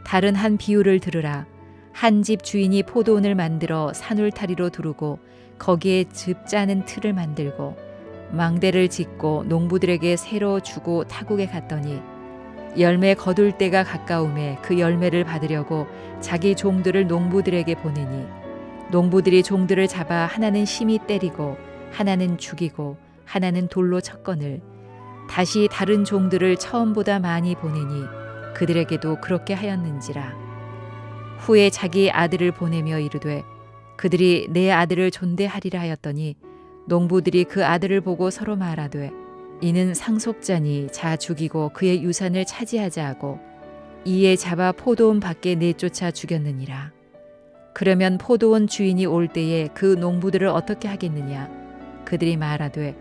다른 한 비유를 들으라. 한 집 주인이 포도원을 만들어 산울타리로 두르고 거기에 즙 짜는 틀을 만들고 망대를 짓고 농부들에게 새로 주고 타국에 갔더니 열매 거둘 때가 가까움에 그 열매를 받으려고 자기 종들을 농부들에게 보내니 농부들이 종들을 잡아 하나는 심히 때리고 하나는 죽이고 하나는 돌로 쳤거늘 다시 다른 종들을 처음보다 많이 보내니 그들에게도 그렇게 하였는지라. 후에 자기 아들을 보내며 이르되 그들이 내 아들을 존대하리라 하였더니 농부들이 그 아들을 보고 서로 말하되 이는 상속자니 자 죽이고 그의 유산을 차지하자 하고 이에 잡아 포도원 밖에 내쫓아 죽였느니라. 그러면 포도원 주인이 올 때에 그 농부들을 어떻게 하겠느냐? 그들이 말하되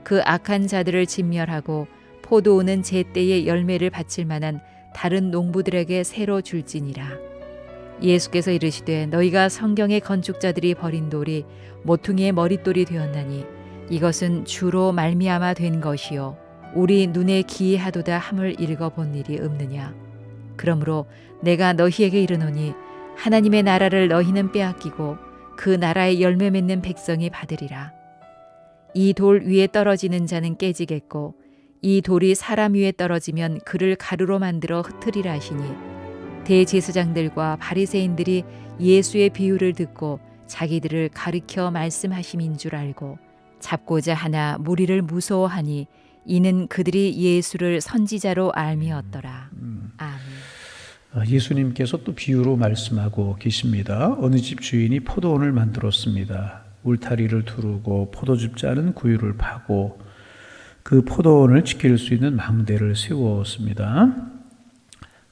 그 악한 자들을 진멸하고 포도원은 제때에 열매를 바칠 만한 다른 농부들에게 새로 줄지니라. 예수께서 이르시되 너희가 성경의 건축자들이 버린 돌이 모퉁이의 머릿돌이 되었나니 이것은 주로 말미암아 된 것이요 우리 눈에 기이하도다 함을 읽어본 일이 없느냐. 그러므로 내가 너희에게 이르노니 하나님의 나라를 너희는 빼앗기고 그 나라의 열매 맺는 백성이 받으리라. 이 돌 위에 떨어지는 자는 깨지겠고 이 돌이 사람 위에 떨어지면 그를 가루로 만들어 흩으리라 하시니 대제사장들과 바리새인들이 예수의 비유를 듣고 자기들을 가르쳐 말씀하심인 줄 알고 잡고자 하나 무리를 무서워하니 이는 그들이 예수를 선지자로 알미었더라. 아멘. 예수님께서 또 비유로 말씀하고 계십니다. 어느 집 주인이 포도원을 만들었습니다. 울타리를 두르고 포도즙 짜는 구유를 파고 그 포도원을 지킬 수 있는 망대를 세웠습니다.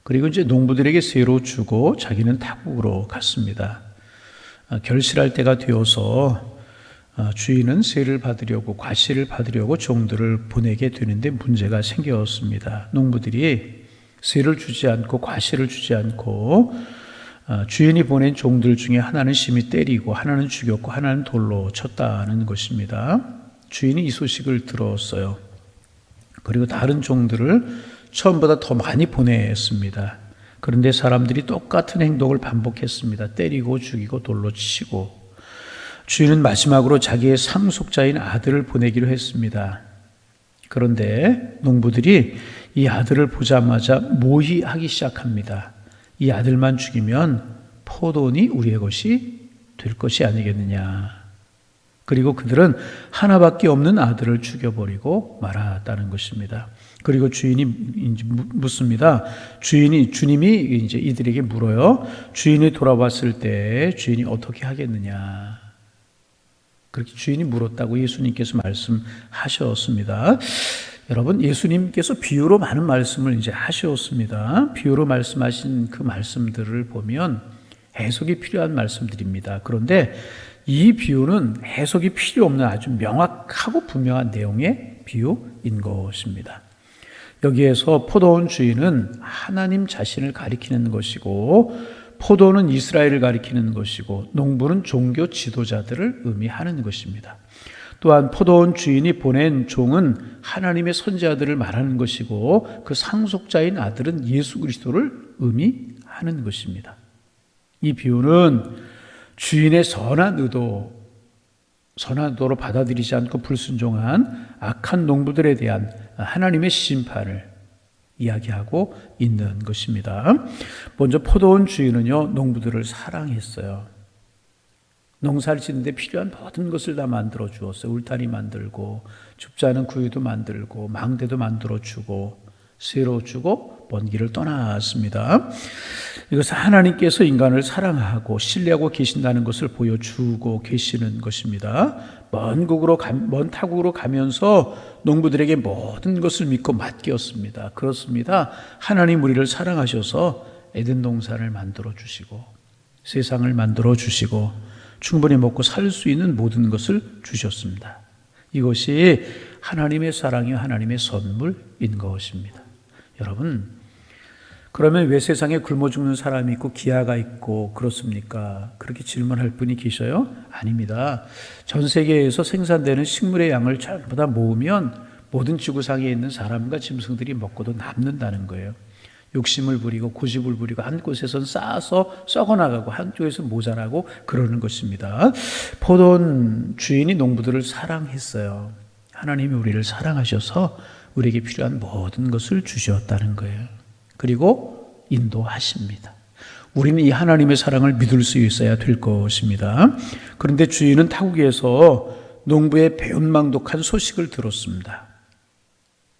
그리고 이제 농부들에게 새로 주고 자기는 타국으로 갔습니다. 결실할 때가 되어서 주인은 세를 받으려고 과실을 받으려고 종들을 보내게 되는데 문제가 생겼습니다. 농부들이 세를 주지 않고 과실을 주지 않고 주인이 보낸 종들 중에 하나는 심히 때리고 하나는 죽였고 하나는 돌로 쳤다는 것입니다. 주인이 이 소식을 들었어요. 그리고 다른 종들을 처음보다 더 많이 보냈습니다. 그런데 사람들이 똑같은 행동을 반복했습니다. 때리고 죽이고 돌로 치고. 주인은 마지막으로 자기의 상속자인 아들을 보내기로 했습니다. 그런데 농부들이 이 아들을 보자마자 모의하기 시작합니다. 이 아들만 죽이면 포도원이 우리의 것이 될 것이 아니겠느냐. 그리고 그들은 하나밖에 없는 아들을 죽여버리고 말았다는 것입니다. 그리고 주인이 묻습니다. 주님이 이제 이들에게 물어요. 주인이 돌아왔을 때 주인이 어떻게 하겠느냐. 그렇게 주인이 물었다고 예수님께서 말씀하셨습니다. 여러분, 예수님께서 비유로 많은 말씀을 이제 하셨습니다. 비유로 말씀하신 그 말씀들을 보면 해석이 필요한 말씀들입니다. 그런데 이 비유는 해석이 필요 없는 아주 명확하고 분명한 내용의 비유인 것입니다. 여기에서 포도원 주인은 하나님 자신을 가리키는 것이고 포도는 이스라엘을 가리키는 것이고 농부는 종교 지도자들을 의미하는 것입니다. 또한 포도원 주인이 보낸 종은 하나님의 선지자들을 말하는 것이고 그 상속자인 아들은 예수 그리스도를 의미하는 것입니다. 이 비유는 주인의 선한 의도로 받아들이지 않고 불순종한 악한 농부들에 대한 하나님의 심판을 이야기하고 있는 것입니다. 먼저 포도원 주인은요, 농부들을 사랑했어요. 농사를 짓는데 필요한 모든 것을 다 만들어 주었어요. 울타리 만들고 줍자는 구유도 만들고 망대도 만들어 주고 새로 주고 먼 길을 떠났습니다. 이것은 하나님께서 인간을 사랑하고 신뢰하고 계신다는 것을 보여주고 계시는 것입니다. 먼 타국으로 가면서 농부들에게 모든 것을 믿고 맡겼습니다. 그렇습니다. 하나님 우리를 사랑하셔서 에덴 동산을 만들어 주시고 세상을 만들어 주시고 충분히 먹고 살 수 있는 모든 것을 주셨습니다. 이것이 하나님의 사랑이 하나님의 선물인 것입니다. 여러분, 그러면 왜 세상에 굶어 죽는 사람이 있고 기아가 있고 그렇습니까? 그렇게 질문할 분이 계셔요? 아닙니다. 전 세계에서 생산되는 식물의 양을 전부 다 모으면 모든 지구상에 있는 사람과 짐승들이 먹고도 남는다는 거예요. 욕심을 부리고 고집을 부리고 한 곳에선 쌓아서 썩어나가고 한쪽에서 모자라고 그러는 것입니다. 포도원 주인이 농부들을 사랑했어요. 하나님이 우리를 사랑하셔서 우리에게 필요한 모든 것을 주셨다는 거예요. 그리고 인도하십니다. 우리는 이 하나님의 사랑을 믿을 수 있어야 될 것입니다. 그런데 주인은 타국에서 농부의 배은망덕한 소식을 들었습니다.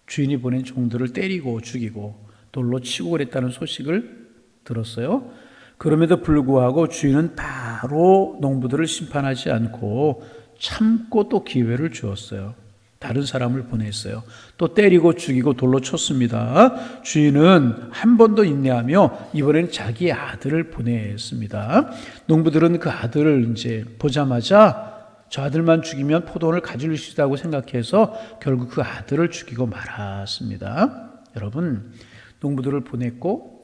주인이 보낸 종들을 때리고 죽이고 돌로 치고 그랬다는 소식을 들었어요. 그럼에도 불구하고 주인은 바로 농부들을 심판하지 않고 참고 또 기회를 주었어요. 다른 사람을 보냈어요. 또 때리고 죽이고 돌로 쳤습니다. 주인은 한 번 더 인내하며 이번에는 자기의 아들을 보냈습니다. 농부들은 그 아들을 이제 보자마자 저 아들만 죽이면 포도원을 가질 수 있다고 생각해서 결국 그 아들을 죽이고 말았습니다. 여러분, 농부들을 보냈고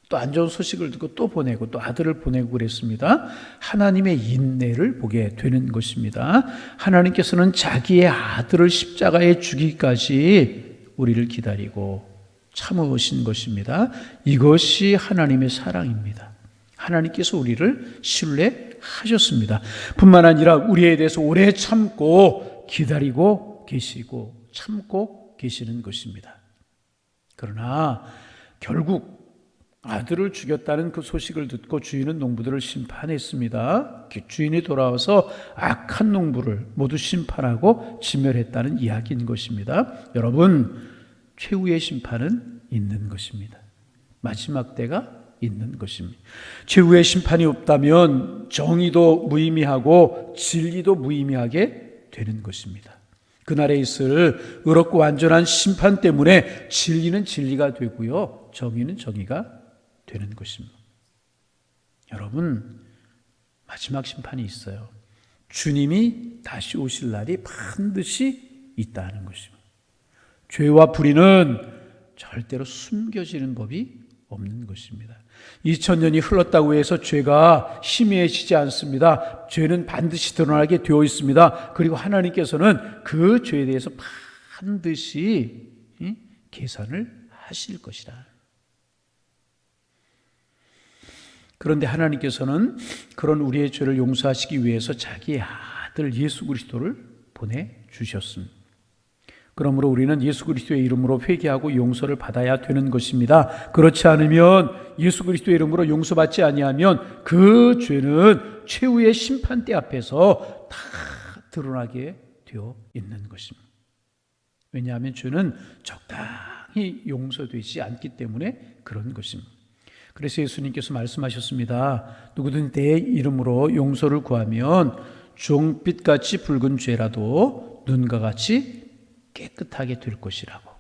또 안 좋은 소식을 듣고 또 보내고 또 아들을 보내고 그랬습니다. 하나님의 인내를 보게 되는 것입니다. 하나님께서는 자기의 아들을 십자가에 죽이기까지 우리를 기다리고 참으신 것입니다. 이것이 하나님의 사랑입니다. 하나님께서 우리를 신뢰하셨습니다. 뿐만 아니라 우리에 대해서 오래 참고 기다리고 계시고 참고 계시는 것입니다. 그러나 결국 아들을 죽였다는 그 소식을 듣고 주인은 농부들을 심판했습니다. 주인이 돌아와서 악한 농부를 모두 심판하고 진멸했다는 이야기인 것입니다. 여러분, 최후의 심판은 있는 것입니다. 마지막 때가 있는 것입니다. 최후의 심판이 없다면 정의도 무의미하고 진리도 무의미하게 되는 것입니다. 그날에 있을 의롭고 완전한 심판 때문에 진리는 진리가 되고요, 정의는 정의가 되는 것입니다. 여러분, 마지막 심판이 있어요. 주님이 다시 오실 날이 반드시 있다는 것입니다. 죄와 불의는 절대로 숨겨지는 법이 없는 것입니다. 2000년이 흘렀다고 해서 죄가 희미해지지 않습니다. 죄는 반드시 드러나게 되어 있습니다. 그리고 하나님께서는 그 죄에 대해서 반드시 계산을 하실 것이다. 그런데 하나님께서는 그런 우리의 죄를 용서하시기 위해서 자기의 아들 예수 그리스도를 보내주셨습니다. 그러므로 우리는 예수 그리스도의 이름으로 회개하고 용서를 받아야 되는 것입니다. 그렇지 않으면, 예수 그리스도의 이름으로 용서받지 아니하면 그 죄는 최후의 심판대 앞에서 다 드러나게 되어 있는 것입니다. 왜냐하면 죄는 적당히 용서되지 않기 때문에 그런 것입니다. 그래서 예수님께서 말씀하셨습니다. 누구든 내 이름으로 용서를 구하면 종빛같이 붉은 죄라도 눈과 같이 깨끗하게 될 것이라고.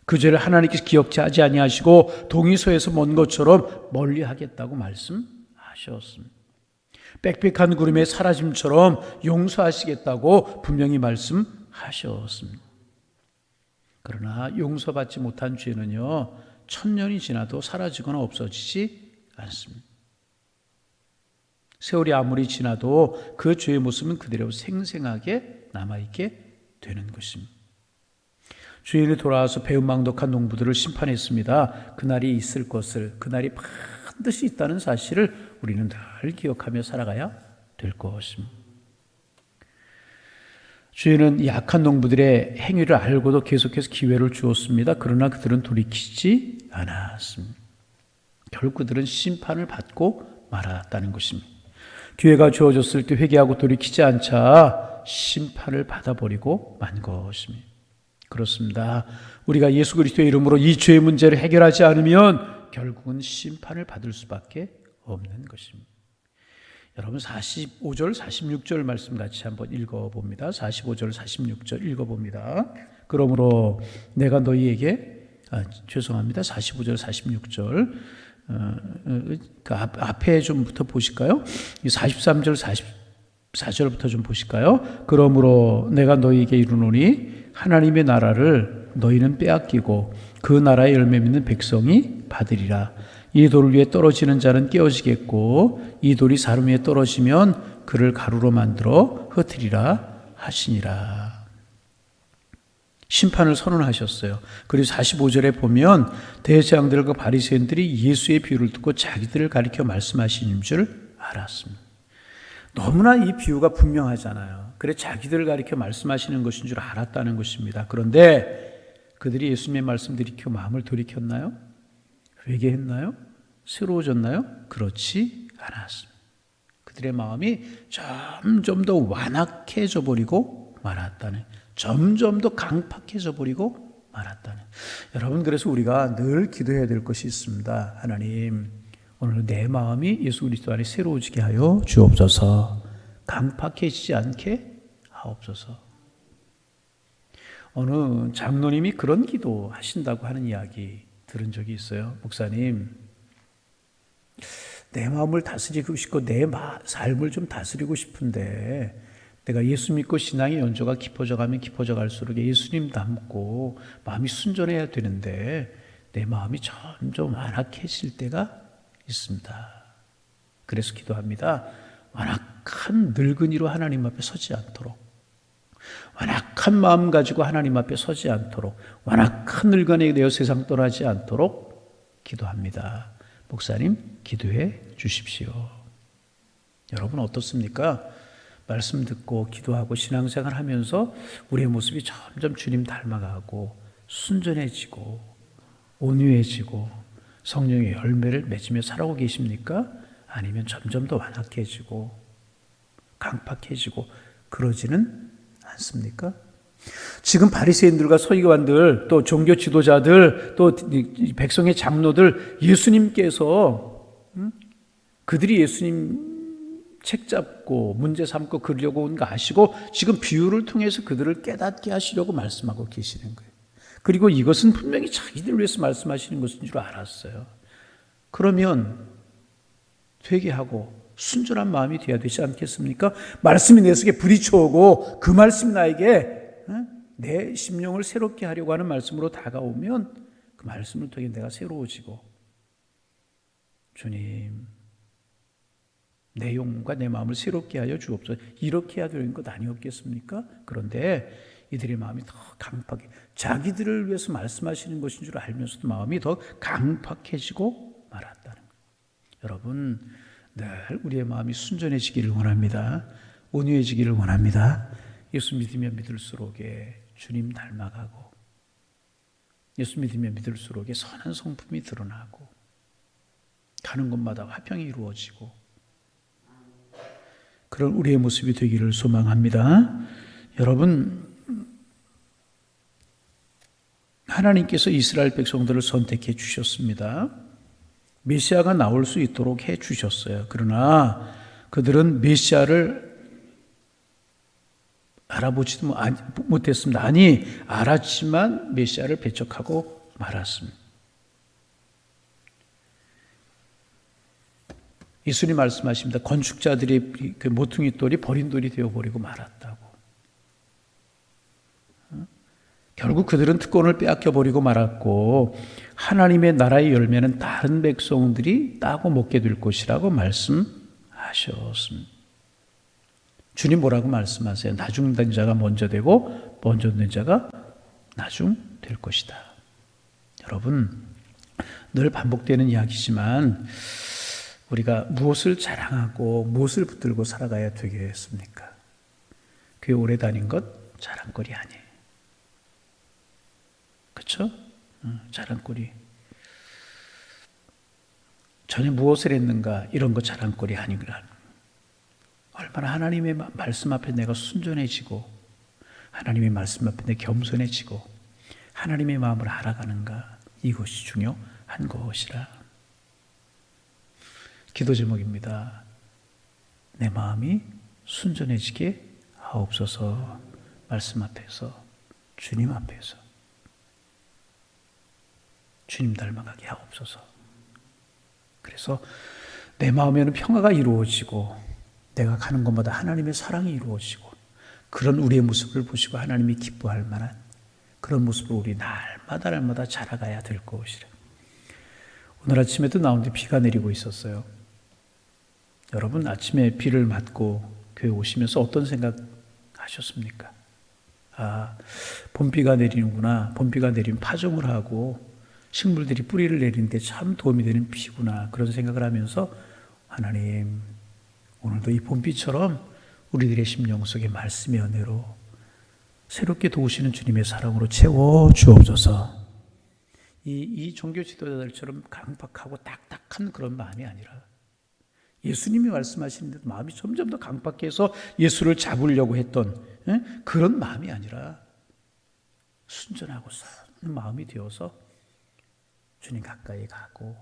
그 죄를 하나님께서 기억지 하지 아니하시고 동이서에서 먼 것처럼 멀리 하겠다고 말씀하셨습니다. 빽빽한 구름의 사라짐처럼 용서하시겠다고 분명히 말씀하셨습니다. 그러나 용서받지 못한 죄는요, 1000년이 지나도 사라지거나 없어지지 않습니다. 세월이 아무리 지나도 그 죄의 모습은 그대로 생생하게 남아있게 되는 것입니다. 주인이 돌아와서 배은망덕한 농부들을 심판했습니다. 그날이 있을 것을, 그날이 반드시 있다는 사실을 우리는 늘 기억하며 살아가야 될 것입니다. 주인은 약한 농부들의 행위를 알고도 계속해서 기회를 주었습니다. 그러나 그들은 돌이키지 않았습니다. 결국 그들은 심판을 받고 말았다는 것입니다. 기회가 주어졌을 때 회개하고 돌이키지 않자 심판을 받아버리고 만 것입니다. 그렇습니다. 우리가 예수 그리스도의 이름으로 이 죄의 문제를 해결하지 않으면 결국은 심판을 받을 수밖에 없는 것입니다. 여러분, 45절, 46절 말씀 같이 한번 읽어봅니다. 45절, 46절 읽어봅니다. 그러므로 내가 너희에게, 죄송합니다. 45절, 46절 그 앞에 좀부터 보실까요? 43절, 44절부터 좀 보실까요? 그러므로 내가 너희에게 이르노니 하나님의 나라를 너희는 빼앗기고 그 나라의 열매 맺는 백성이 받으리라. 이 돌 위에 떨어지는 자는 깨어지겠고 이 돌이 사람 위에 떨어지면 그를 가루로 만들어 흩으리라 하시니라. 심판을 선언하셨어요. 그리고 45절에 보면 대제사장들과 바리새인들이 예수의 비유를 듣고 자기들을 가리켜 말씀하시는 줄 알았습니다. 너무나 이 비유가 분명하잖아요. 그래 자기들을 가리켜 말씀하시는 것인 줄 알았다는 것입니다. 그런데 그들이 예수님의 말씀 들이켜 마음을 돌이켰나요? 회개했나요? 새로워졌나요? 그렇지 않았습니다. 그들의 마음이 점점 더 완악해져 버리고 말았다는, 점점 더 강팍해져 버리고 말았다는. 여러분, 그래서 우리가 늘 기도해야 될 것이 있습니다. 하나님, 오늘 내 마음이 예수 그리스도 안에 새로워지게 하여 주옵소서. 강팍해지지 않게 하옵소서. 어느 장로님이 그런 기도 하신다고 하는 이야기 들은 적이 있어요. 목사님, 내 마음을 다스리고 싶고 내 삶을 좀 다스리고 싶은데 내가 예수 믿고 신앙의 연조가 깊어져 가면 깊어져 갈수록 예수님 닮고 마음이 순전해야 되는데 내 마음이 점점 완악해질 때가 있습니다. 그래서 기도합니다. 완악한 늙은이로 하나님 앞에 서지 않도록, 완악한 마음 가지고 하나님 앞에 서지 않도록, 완악한 늙은이 되어 세상 떠나지 않도록 기도합니다. 목사님, 기도해 주십시오. 여러분 어떻습니까? 말씀 듣고 기도하고 신앙생활 하면서 우리의 모습이 점점 주님 닮아가고 순전해지고 온유해지고 성령의 열매를 맺으며 살아오고 계십니까? 아니면 점점 더 완악해지고 강팍해지고 그러지는 않습니까? 지금 바리새인들과 서기관들 또 종교 지도자들 또 백성의 장로들 예수님께서 그들이 예수님 책 잡고 문제 삼고 그러려고 온 거 아시고 지금 비유를 통해서 그들을 깨닫게 하시려고 말씀하고 계시는 거예요. 그리고 이것은 분명히 자기들을 위해서 말씀하시는 것인 줄 알았어요. 그러면 회개하고 순전한 마음이 되어야 되지 않겠습니까? 말씀이 내 속에 부딪혀오고 그 말씀이 나에게 내 심령을 새롭게 하려고 하는 말씀으로 다가오면 그 말씀을 통해 내가 새로워지고 주님 내 영혼과 내 마음을 새롭게 하여 주옵소서. 이렇게 해야 되는 것 아니었겠습니까? 그런데 이들의 마음이 더 강팍해, 자기들을 위해서 말씀하시는 것인 줄 알면서도 마음이 더 강팍해지고 말았다는 거예요. 여러분 늘 우리의 마음이 순전해지기를 원합니다. 온유해지기를 원합니다. 예수 믿으면 믿을수록에 주님 닮아가고 예수 믿으면 믿을수록에 선한 성품이 드러나고 가는 곳마다 화평이 이루어지고 그런 우리의 모습이 되기를 소망합니다. 여러분, 하나님께서 이스라엘 백성들을 선택해 주셨습니다. 메시아가 나올 수 있도록 해 주셨어요. 그러나 그들은 메시아를 알아보지도 못했습니다. 아니, 알았지만 메시아를 배척하고 말았습니다. 예수님 말씀하십니다. 건축자들이 그 모퉁이 돌이 버린 돌이 되어버리고 말았다고. 결국 그들은 특권을 빼앗겨버리고 말았고 하나님의 나라의 열매는 다른 백성들이 따고 먹게 될 것이라고 말씀하셨습니다. 주님 뭐라고 말씀하세요? 나중된 자가 먼저 되고 먼저 된 자가 나중 될 것이다. 여러분 늘 반복되는 이야기지만 우리가 무엇을 자랑하고 무엇을 붙들고 살아가야 되겠습니까? 교회 오래 다닌 것 자랑거리 아니에요. 그렇죠? 자랑거리. 전에 무엇을 했는가 이런 거 자랑거리 아니구나. 얼마나 하나님의 말씀 앞에 내가 순전해지고 하나님의 말씀 앞에 내가 겸손해지고 하나님의 마음을 알아가는가 이것이 중요한 것이라. 기도 제목입니다. 내 마음이 순전해지게 하옵소서. 말씀 앞에서 주님 앞에서 주님 닮아가게 하옵소서. 그래서 내 마음에는 평화가 이루어지고 내가 가는 곳마다 하나님의 사랑이 이루어지고 그런 우리의 모습을 보시고 하나님이 기뻐할 만한 그런 모습으로 우리 날마다 자라가야 될 것이라. 오늘 아침에도 나오는데 비가 내리고 있었어요. 여러분 아침에 비를 맞고 교회 오시면서 어떤 생각 하셨습니까? 아, 봄비가 내리는구나. 봄비가 내리면 파종을 하고 식물들이 뿌리를 내리는데 참 도움이 되는 비구나. 그런 생각을 하면서 하나님, 오늘도 이 봄비처럼 우리들의 심령 속에 말씀의 은혜로 새롭게 도우시는 주님의 사랑으로 채워 주옵소서. 이 종교 지도자들처럼 강박하고 딱딱한 그런 마음이 아니라 예수님이 말씀하시는 데 마음이 점점 더 강박해서 예수를 잡으려고 했던 그런 마음이 아니라 순전하고 선한 마음이 되어서 주님 가까이 가고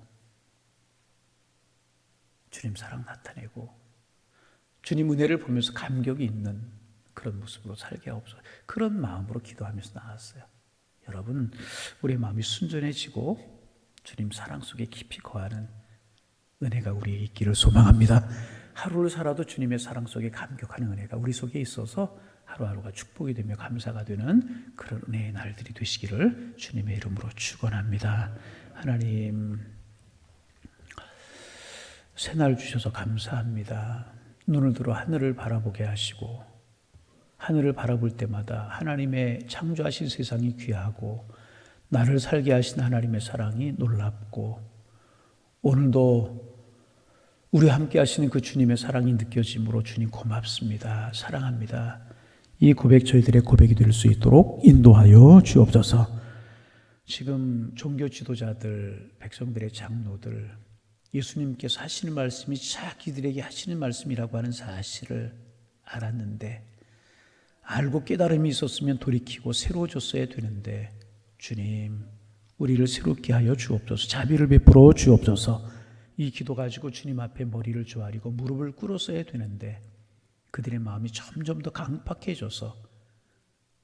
주님 사랑 나타내고 주님 은혜를 보면서 감격이 있는 그런 모습으로 살게 하옵소서. 그런 마음으로 기도하면서 나왔어요. 여러분, 우리의 마음이 순전해지고 주님 사랑 속에 깊이 거하는 은혜가 우리에게 있기를 소망합니다. 하루를 살아도 주님의 사랑 속에 감격하는 은혜가 우리 속에 있어서 하루하루가 축복이 되며 감사가 되는 그런 은혜의 날들이 되시기를 주님의 이름으로 축원합니다. 하나님, 새날 주셔서 감사합니다. 눈을 들어 하늘을 바라보게 하시고 하늘을 바라볼 때마다 하나님의 창조하신 세상이 귀하고 나를 살게 하신 하나님의 사랑이 놀랍고 오늘도 우리 함께 하시는 그 주님의 사랑이 느껴지므로 주님 고맙습니다. 사랑합니다. 이 고백 저희들의 고백이 될 수 있도록 인도하여 주옵소서. 지금 종교 지도자들, 백성들의 장로들, 예수님께서 하시는 말씀이 자기들에게 하시는 말씀이라고 하는 사실을 알았는데 알고 깨달음이 있었으면 돌이키고 새로워졌어야 되는데 주님, 우리를 새롭게 하여 주옵소서. 자비를 베풀어 주옵소서. 이 기도 가지고 주님 앞에 머리를 조아리고 무릎을 꿇었어야 되는데 그들의 마음이 점점 더 강팍해져서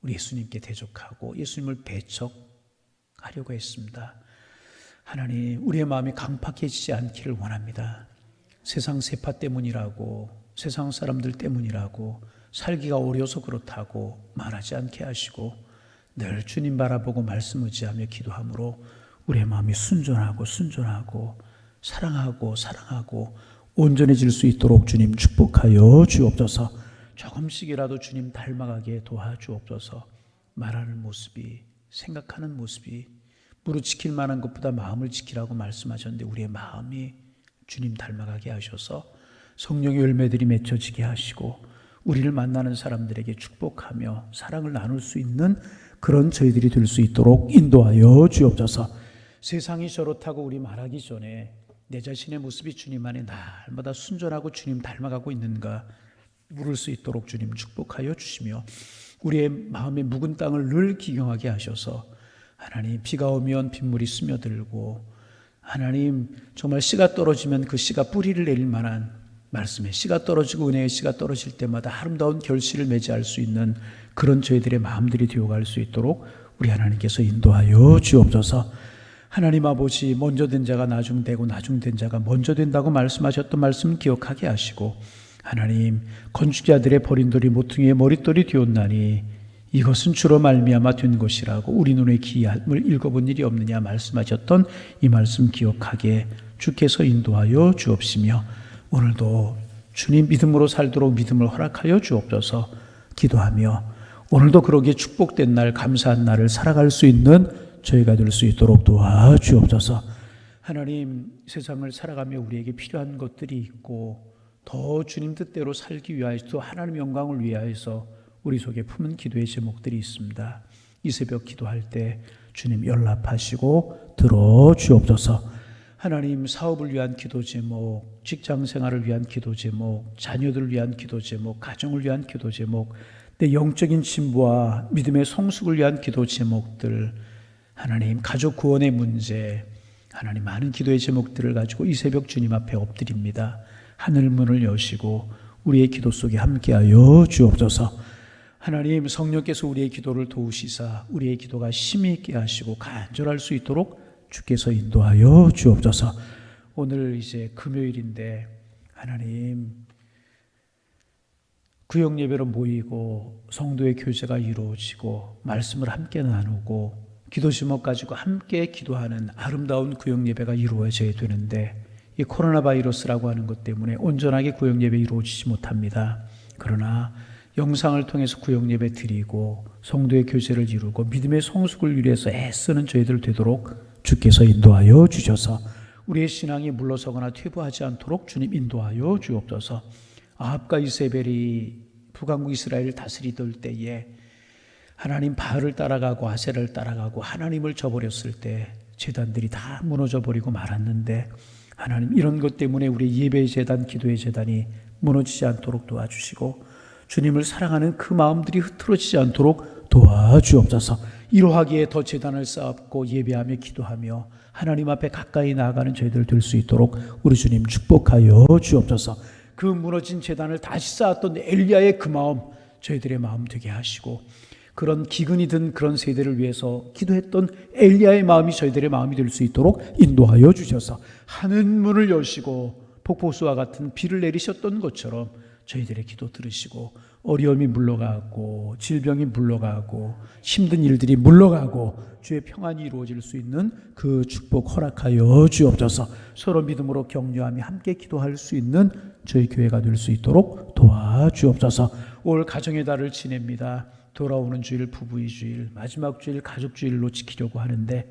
우리 예수님께 대적하고 예수님을 배척하려고 했습니다. 하나님, 우리의 마음이 강팍해지지 않기를 원합니다. 세상 세파 때문이라고, 세상 사람들 때문이라고, 살기가 어려서 그렇다고 말하지 않게 하시고 늘 주님 바라보고 말씀 의지하며 기도함으로 우리의 마음이 순전하고 사랑하고 온전해질 수 있도록 주님 축복하여 주옵소서. 조금씩이라도 주님 닮아가게 도와주옵소서. 말하는 모습이, 생각하는 모습이 무릇 지킬 만한 것보다 마음을 지키라고 말씀하셨는데 우리의 마음이 주님 닮아가게 하셔서 성령의 열매들이 맺혀지게 하시고 우리를 만나는 사람들에게 축복하며 사랑을 나눌 수 있는 그런 저희들이 될 수 있도록 인도하여 주옵소서. 세상이 저렇다고 우리 말하기 전에 내 자신의 모습이 주님 안에 날마다 순전하고 주님 닮아가고 있는가 물을 수 있도록 주님 축복하여 주시며 우리의 마음의 묵은 땅을 늘 기경하게 하셔서 하나님, 비가 오면 빗물이 스며들고 하나님, 정말 씨가 떨어지면 그 씨가 뿌리를 내릴 만한 말씀에 씨가 떨어지고 은혜의 씨가 떨어질 때마다 아름다운 결실을 맺어갈 수 있는 그런 저희들의 마음들이 되어갈 수 있도록 우리 하나님께서 인도하여 주옵소서. 하나님 아버지, 먼저 된 자가 나중되고 나중된 자가 먼저 된다고 말씀하셨던 말씀 기억하게 하시고 하나님, 건축자들의 버린 돌이 모퉁이의 머릿돌이 되었나니 이것은 주로 말미암아 된 것이라고 우리 눈에 기이함을 읽어본 일이 없느냐 말씀하셨던 이 말씀 기억하게 주께서 인도하여 주옵시며 오늘도 주님 믿음으로 살도록 믿음을 허락하여 주옵소서. 기도하며 오늘도 그러기에 축복된 날, 감사한 날을 살아갈 수 있는 저희가 될 수 있도록 도와주옵소서. 하나님, 세상을 살아가며 우리에게 필요한 것들이 있고 더 주님 뜻대로 살기 위하여 또 하나님 영광을 위하여서 우리 속에 품은 기도의 제목들이 있습니다. 이 새벽 기도할 때 주님 연락하시고 들어주옵소서. 하나님, 사업을 위한 기도 제목, 직장 생활을 위한 기도 제목, 자녀들을 위한 기도 제목, 가정을 위한 기도 제목, 내 영적인 진보와 믿음의 성숙을 위한 기도 제목들, 하나님, 가족 구원의 문제, 하나님, 많은 기도의 제목들을 가지고 이 새벽 주님 앞에 엎드립니다. 하늘 문을 여시고 우리의 기도 속에 함께하여 주옵소서. 하나님, 성령께서 우리의 기도를 도우시사 우리의 기도가 힘이 있게 하시고 간절할 수 있도록 주께서 인도하여 주옵소서. 오늘 이제 금요일인데 하나님, 구역 예배로 모이고 성도의 교제가 이루어지고 말씀을 함께 나누고 기도 제목 가지고 함께 기도하는 아름다운 구역 예배가 이루어져야 되는데 이 코로나 바이러스라고 하는 것 때문에 온전하게 구역 예배 이루어지지 못합니다. 그러나 영상을 통해서 구역 예배 드리고 성도의 교제를 이루고 믿음의 성숙을 위해서 애쓰는 저희들 되도록 주께서 인도하여 주셔서 우리의 신앙이 물러서거나 퇴보하지 않도록 주님 인도하여 주옵소서. 아합과 이세벨이 북왕국 이스라엘을 다스리던 때에 하나님 바알을 따라가고 아세라를 따라가고 하나님을 저버렸을 때 제단들이 다 무너져 버리고 말았는데 하나님 이런 것 때문에 우리 예배의 제단, 기도의 제단이 무너지지 않도록 도와주시고 주님을 사랑하는 그 마음들이 흐트러지지 않도록 도와주옵소서. 이러하기에 더 제단을 쌓고 예배하며 기도하며 하나님 앞에 가까이 나아가는 저희들 될 수 있도록 우리 주님 축복하여 주옵소서. 그 무너진 제단을 다시 쌓았던 엘리야의 그 마음 저희들의 마음 되게 하시고 그런 기근이 든 그런 세대를 위해서 기도했던 엘리야의 마음이 저희들의 마음이 될 수 있도록 인도하여 주셔서 하늘 문을 여시고 폭포수와 같은 비를 내리셨던 것처럼 저희들의 기도 들으시고 어려움이 물러가고 질병이 물러가고 힘든 일들이 물러가고 주의 평안이 이루어질 수 있는 그 축복 허락하여 주옵소서. 서로 믿음으로 격려하며 함께 기도할 수 있는 저희 교회가 될 수 있도록 도와주옵소서. 올 가정의 달을 지냅니다. 돌아오는 주일, 부부의 주일, 마지막 주일, 가족 주일로 지키려고 하는데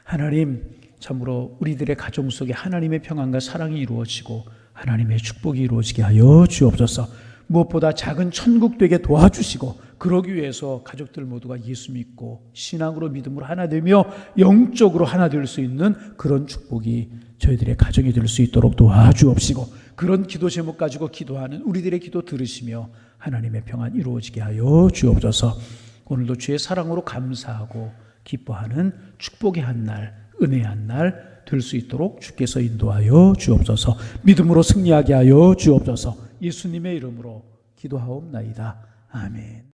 하나님 참으로 우리들의 가정 속에 하나님의 평안과 사랑이 이루어지고 하나님의 축복이 이루어지게 하여 주옵소서. 무엇보다 작은 천국 되게 도와주시고 그러기 위해서 가족들 모두가 예수 믿고 신앙으로 믿음으로 하나 되며 영적으로 하나 될 수 있는 그런 축복이 저희들의 가정이 될 수 있도록 도와주옵시고 그런 기도 제목 가지고 기도하는 우리들의 기도 들으시며 하나님의 평안 이루어지게 하여 주옵소서. 오늘도 주의 사랑으로 감사하고 기뻐하는 축복의 한 날, 은혜의 한 날 될 수 있도록 주께서 인도하여 주옵소서. 믿음으로 승리하게 하여 주옵소서. 예수님의 이름으로 기도하옵나이다. 아멘.